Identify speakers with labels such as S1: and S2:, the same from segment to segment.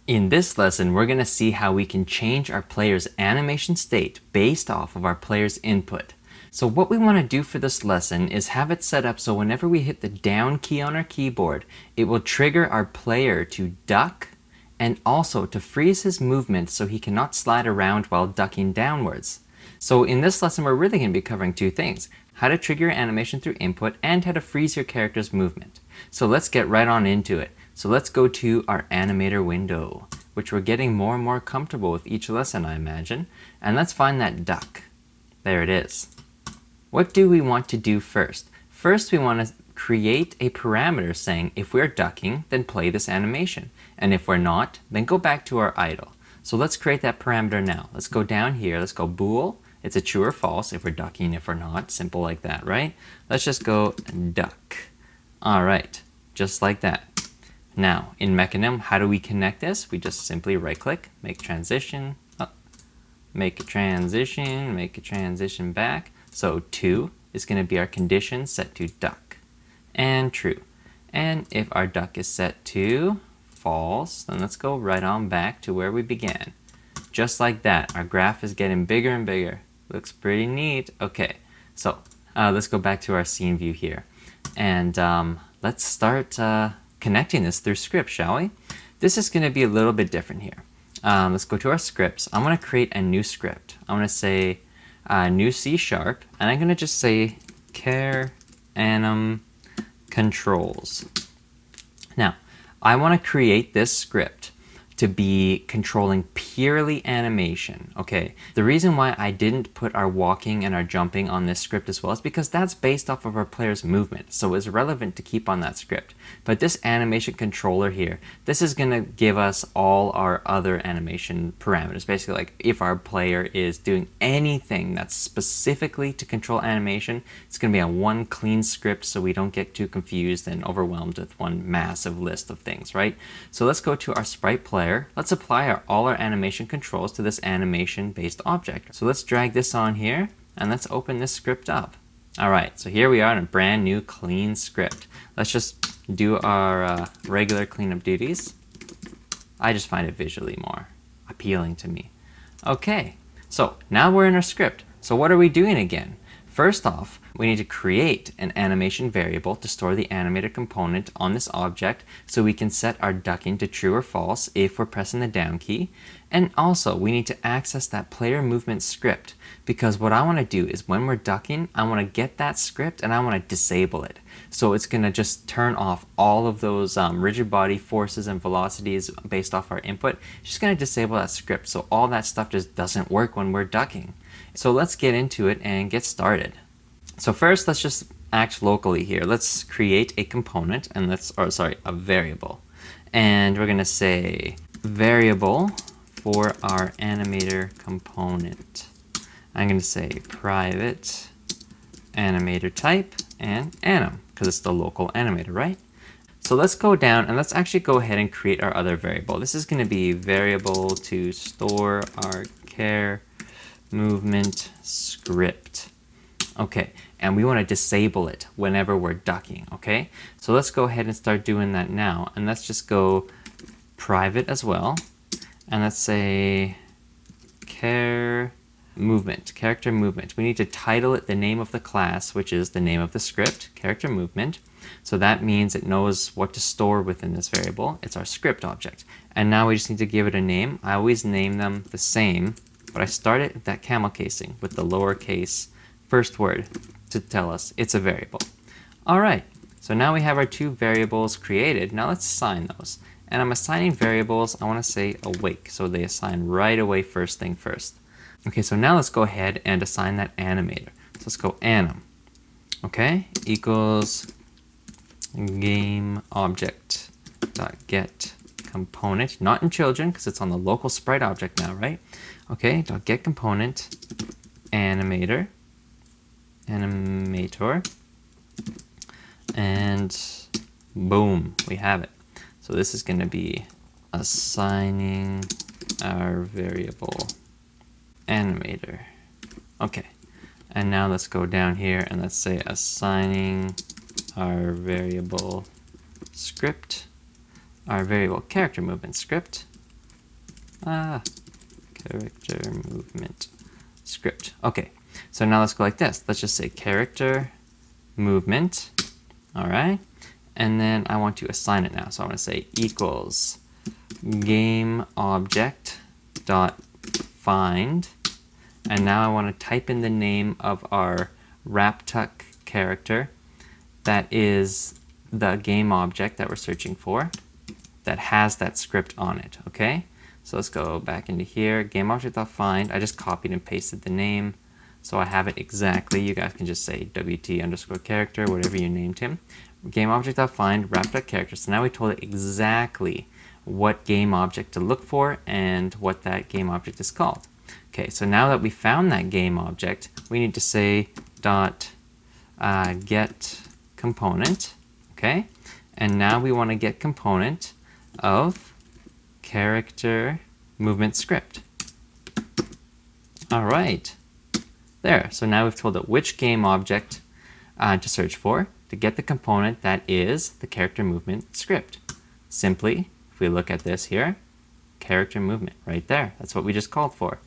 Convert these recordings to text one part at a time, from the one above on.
S1: In this lesson, we're going to see how we can change our player's animation state based off of our player's input. So what we want to do for this lesson is have it set up so whenever we hit the down key on our keyboard, it will trigger our player to duck and also to freeze his movement so he cannot slide around while ducking downwards. So in this lesson, we're really going to be covering two things: how to trigger your animation through input and how to freeze your character's movement. So let's get right on into it. So let's go to our Animator window, which we're getting more and more comfortable with each lesson, I imagine. And let's find that duck. There it is. What do we want to do first? First, we want to create a parameter saying if we're ducking, then play this animation. And if we're not, then go back to our idle. So let's create that parameter now. Let's go down here. Let's go bool. It's a true or false if we're ducking, if we're not. Simple like that, right? Let's just go duck. All right, just like that. Now, in Mechanim, how do we connect this? We just simply right-click, make transition, make a transition back. So 2 is going to be our condition set to duck and true. And if our duck is set to false, then let's go right on back to where we began. Just like that, our graph is getting bigger and bigger. Looks pretty neat. Okay, so let's go back to our scene view here. And let's start connecting this through script, shall we? This is going to be a little bit different here. Let's go to our scripts. I'm going to create a new script. I'm going to say new C#, and I'm going to just say char anim controls. Now, I want to create this script to be controlling purely animation, okay? The reason why I didn't put our walking and our jumping on this script as well is because that's based off of our player's movement, so it's relevant to keep on that script. But this animation controller here, this is gonna give us all our other animation parameters. Basically, like if our player is doing anything that's specifically to control animation, it's gonna be on one clean script so we don't get too confused and overwhelmed with one massive list of things, right? So let's go to our sprite player. Let's apply all our animation controls to this animation-based object. So let's drag this on here, and let's open this script up. All right, so here we are in a brand new clean script. Let's just do our regular cleanup duties. I just find it visually more appealing to me. Okay, so now we're in our script. So what are we doing again? First off, we need to create an animation variable to store the animator component on this object so we can set our ducking to true or false if we're pressing the down key. And also, we need to access that player movement script, because what I want to do is when we're ducking, I want to get that script and I want to disable it. So it's going to just turn off all of those rigid body forces and velocities based off our input. It's just going to disable that script, so all that stuff just doesn't work when we're ducking. So let's get into it and get started. So first, let's just act locally here. Let's create a component, and a variable. And we're gonna say variable for our animator component. I'm gonna say private animator type and anim, because it's the local animator, right? So let's go down and let's actually go ahead and create our other variable. This is gonna be variable to store our char movement script. Okay, and we want to disable it whenever we're ducking, okay? So let's go ahead and start doing that now, and let's just go private as well, and let's say character movement. We need to title it the name of the class, which is the name of the script, character movement. So that means it knows what to store within this variable. It's our script object. And now we just need to give it a name. I always name them the same, but I started at that camel casing with the lowercase first word to tell us it's a variable. All right, so now we have our two variables created. Now let's assign those. And I'm assigning variables, I want to say awake, so they assign right away first thing first. Okay, so now let's go ahead and assign that animator. So let's go anim, okay, equals game object dot get component, not in children because it's on the local sprite object now, right? Okay, dot get component animator, and boom, we have it. So this is going to be assigning our variable animator. Okay, and now let's go down here and let's say assigning our variable script, our variable character movement script, character movement script. Okay, so now let's go like this. Let's just say character movement. All right, and then I want to assign it now. So I want to say equals game object dot find, and now I want to type in the name of our WrapTuck character that is the game object that we're searching for that has that script on it. Okay, so let's go back into here, game object dot find. I just copied and pasted the name so I have it exactly. You guys can just say WT underscore character, whatever you named him. Game object dot find WrapTuck character. So now we told it exactly what game object to look for and what that game object is called. Okay, so now that we found that game object, we need to say dot get component. Okay, and now we want to get component of character movement script. All right, there. So now we've told it which game object to search for to get the component that is the character movement script. Simply, if we look at this here, character movement right there. That's what we just called for.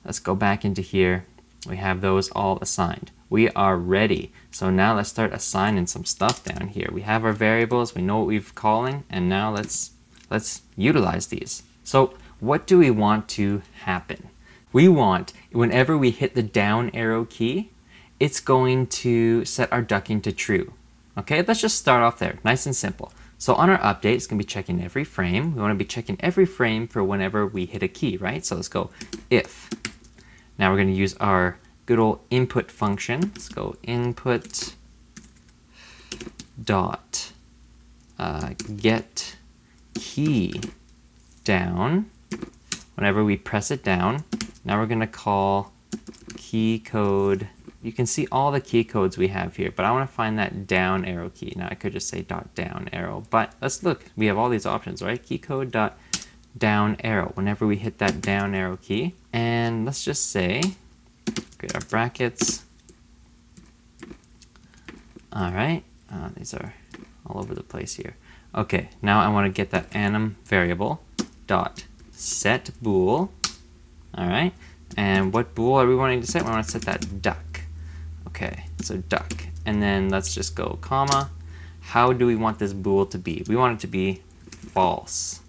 S1: Let's go back into here. We have those all assigned. We are ready. So now let's start assigning some stuff down here. We have our variables, we know what we're calling, and now let's utilize these. So what do we want to happen? We want, whenever we hit the down arrow key, it's going to set our ducking to true. Okay, let's just start off there, nice and simple. So on our update, it's going to be checking every frame. We want to be checking every frame for whenever we hit a key, right? So let's go if. Now we're going to use our good old input function. Let's go input dot get key down. Whenever we press it down, now we're going to call key code. You can see all the key codes we have here, but I want to find that down arrow key. Now I could just say dot down arrow, but let's look. We have all these options, right? Key code dot down arrow. Whenever we hit that down arrow key, and let's just say, create our brackets. All right, these are all over the place here. Okay, now I want to get that anim variable dot set bool. All right, and what bool are we wanting to set? We want to set that duck. Okay, so duck, and then let's just go comma. How do we want this bool to be? We want it to be false.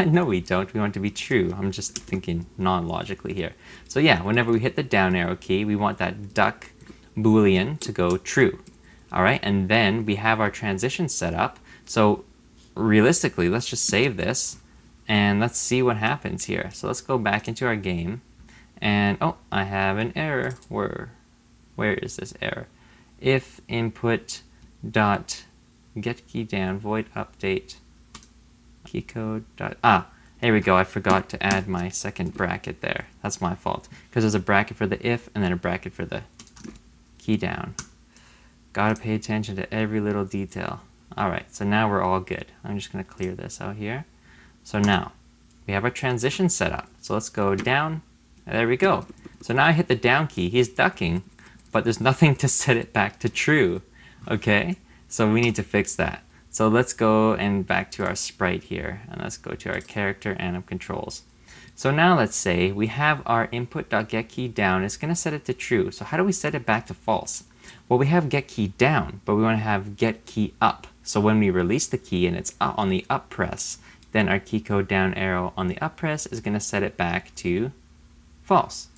S1: No, we don't. We want it to be true. I'm just thinking non-logically here. So yeah, whenever we hit the down arrow key, we want that duck boolean to go true. All right, and then we have our transition set up. So realistically, let's just save this and let's see what happens here. So let's go back into our game, and oh, I have an error. Where is this error? If input dot get key down void update key code dot here we go. I forgot to add my second bracket there. That's my fault, because there's a bracket for the if and then a bracket for the key down. Gotta pay attention to every little detail. All right, so now we're all good. I'm just gonna clear this out here. So now we have our transition set up. So let's go down. There we go. So now I hit the down key. He's ducking, but there's nothing to set it back to true. Okay, so we need to fix that. So let's go and back to our sprite here, and let's go to our character anim controls. So now let's say we have our input.getKey down. It's going to set it to true. So how do we set it back to false? Well, we have getKey down, but we want to have getKey up. So when we release the key and it's on the up press, then our key code down arrow on the up press is going to set it back to false.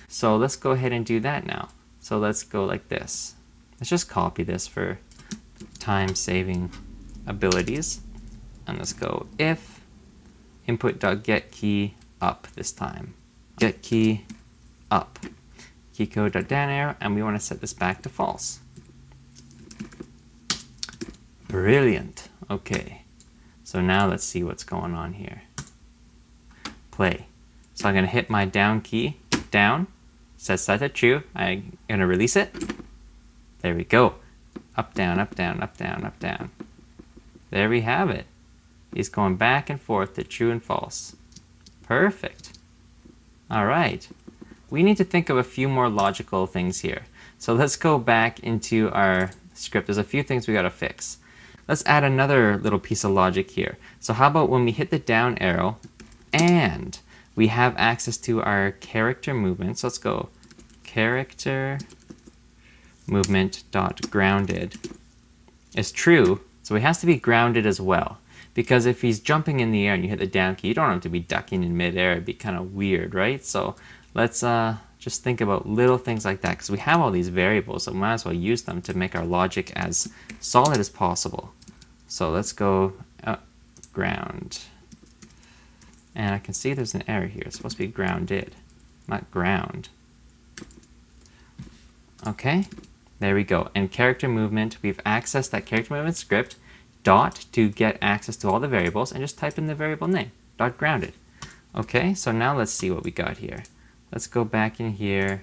S1: So let's go ahead and do that now. So let's go like this. Let's just copy this for time-saving abilities. And let's go if input.getKey up this time. GetKey up. Key code.down arrow, and we want to set this back to false. Brilliant. Okay. So now let's see what's going on here. Play. So I'm going to hit my down key, down, sets that to true. I'm going to release it. There we go. Up, down, up, down, up, down, up, down. There we have it. He's going back and forth to true and false. Perfect. All right. We need to think of a few more logical things here. So let's go back into our script. There's a few things we got to fix. Let's add another little piece of logic here. So how about when we hit the down arrow, and we have access to our character movement. So let's go character movement dot grounded is true, so he has to be grounded as well. Because if he's jumping in the air and you hit the down key, you don't have to be ducking in midair. It'd be kind of weird, right? So let's just think about little things like that, because we have all these variables, so we might as well use them to make our logic as solid as possible. So let's go ground. And I can see there's an error here. It's supposed to be grounded, not ground. Okay, there we go. And character movement, we've accessed that character movement script, dot to get access to all the variables, and just type in the variable name, dot grounded. Okay, so now let's see what we got here. Let's go back in here,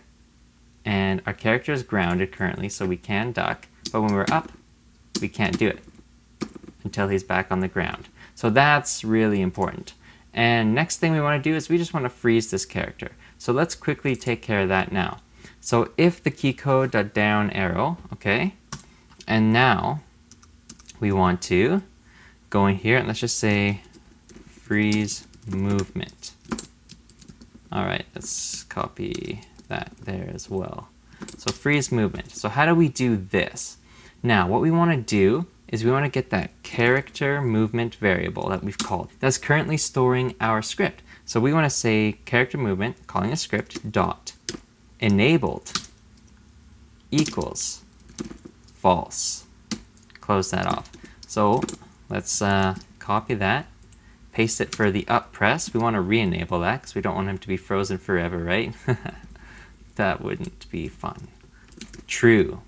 S1: and our character is grounded currently, so we can duck, but when we're up, we can't do it until he's back on the ground. So that's really important. And next thing we want to do is we just want to freeze this character. So let's quickly take care of that now. So if the key code dot down arrow, okay, and now we want to go in here and let's just say freeze movement. All right, let's copy that there as well. So freeze movement. So how do we do this? Now what we want to do is we want to get that character movement variable that we've called that's currently storing our script. So we want to say character movement, calling a script, dot enabled equals false. Close that off. So let's copy that, paste it for the up press. We want to re-enable that because we don't want him to be frozen forever, right? That wouldn't be fun. True.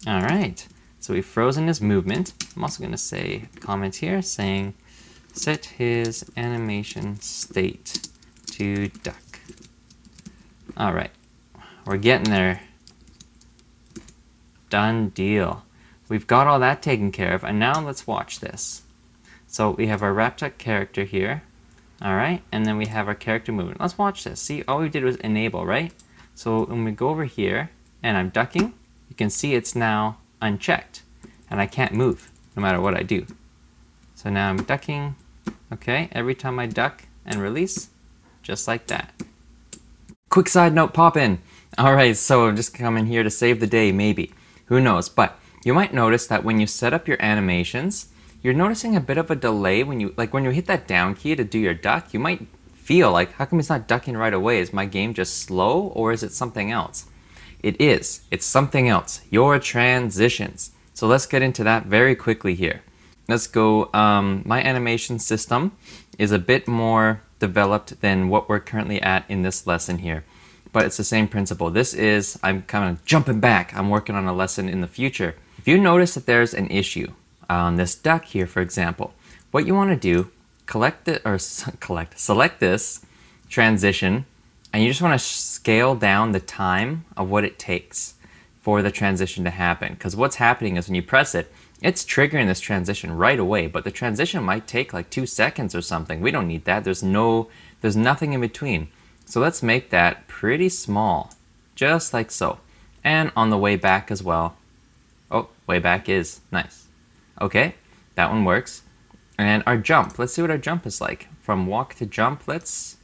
S1: All right. So we've frozen his movement. I'm also going to say comment here saying set his animation state to duck. All right, we're getting there. Done deal. We've got all that taken care of, and now let's watch this. So we have our WrapTuck character here, all right, and then we have our character movement. Let's watch this. See, all we did was enable, right? So when we go over here and I'm ducking, you can see it's now unchecked, and I can't move no matter what I do. So now I'm ducking, okay, every time I duck and release, just like that. Quick side note pop in. All right, so I'm just coming here to save the day, maybe. Who knows? But you might notice that when you set up your animations, you're noticing a bit of a delay when you hit that down key to do your duck. You might feel like, how come it's not ducking right away? Is my game just slow, or is it something else? It is. It's something else. Your transitions. So let's get into that very quickly here. Let's go. My animation system is a bit more developed than what we're currently at in this lesson here, but it's the same principle. This is, I'm kind of jumping back. I'm working on a lesson in the future. If you notice that there's an issue on this duck here, for example, what you want to do, select this transition, and you just want to scale down the time of what it takes for the transition to happen. Because what's happening is when you press it, it's triggering this transition right away, but the transition might take like 2 seconds or something. We don't need that. There's nothing in between. So let's make that pretty small, just like so. And on the way back as well. Oh, way back is nice. Okay, that one works. And our jump, let's see what our jump is like. From walk to jump, let's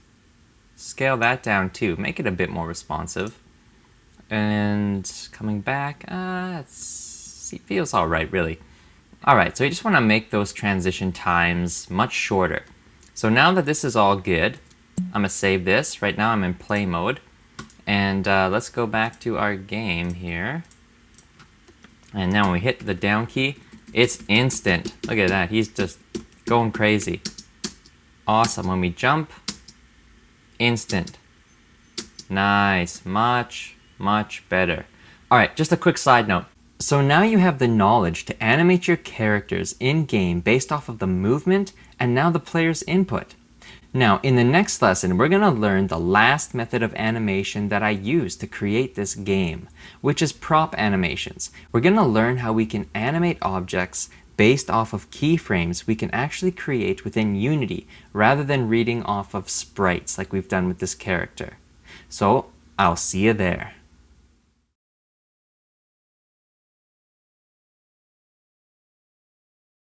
S1: scale that down too. Make it a bit more responsive. And coming back, it feels all right, really. All right, so you just want to make those transition times much shorter. So now that this is all good, I'm going to save this. Right now I'm in play mode. And let's go back to our game here. And now when we hit the down key, it's instant. Look at that, he's just going crazy. Awesome, when we jump, instant. Nice, much better. All right, just a quick side note. So now you have the knowledge to animate your characters in-game based off of the movement and now the player's input. Now, in the next lesson, we're going to learn the last method of animation that I use to create this game, which is prop animations. We're going to learn how we can animate objects based off of keyframes we can actually create within Unity rather than reading off of sprites like we've done with this character. So, I'll see you there.